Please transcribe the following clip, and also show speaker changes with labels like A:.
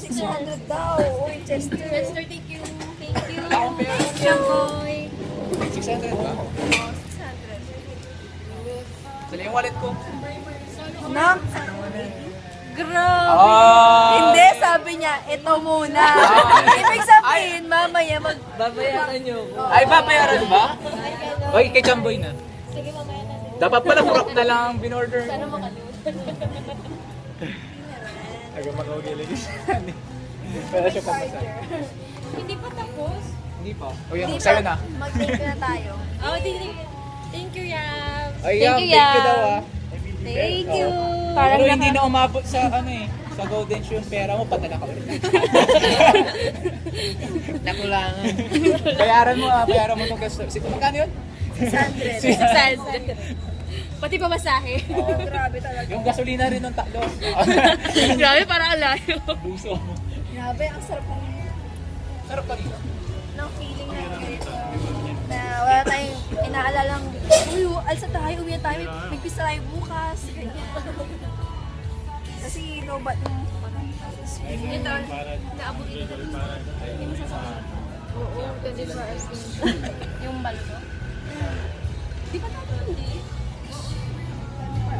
A: 600 daw. Uy, Chester.
B: Chester, thank you. Thank you.
C: Akong pera.
B: Shamboy.
C: 600 ba?
A: Oh, 600.
C: Sali yung wallet ko.
A: Nak?
B: Grabe.
A: Hindi, sabi niya, ito muna. Ibig sabihin, mamaya
D: Babayaran niyo ako.
C: Ay, babayaran ba? Oy, kay Chamboy na.
B: Sige, mamaya na.
C: Dapat pala purok na lang ang binorder.
B: Sana makalimutan.
C: Aga makaugilig siya. Pero siya pa masaya.
B: Hindi pa tapos.
C: Hindi pa. O yan, sa'yo na.
A: Mag-thank you na tayo.
B: Oh, thank you, Yam.
C: Ay,
B: Thank
C: yan,
B: you,
C: thank you
B: Yam.
C: daw ah.
B: Thank you.
C: Pero hindi na umabot sa ano eh. Sa Golden Shoe yung pera mo, padala ka ulit.
D: Nakulangan.
C: Bayaran mo ah, bayaran mo itong customer. Magkano yun?
A: 600.
B: Pati pa masahe.
A: Oh, grabe talaga.
C: Yung gasolina rin ng taklo.
B: Grabe, para alayo.
C: Buso.
A: Grabe, ang sarap
C: Sarap pa dito.
A: ng feeling na ganito. Na wala tayong inaalalang, uy, alsa tayo, uwi na tayo, may pista tayo bukas. Ganyan. Kasi lobat yung
B: Ito, naabot dito. Oo, 24 hours. Yung baldo. Di ba tayo hindi?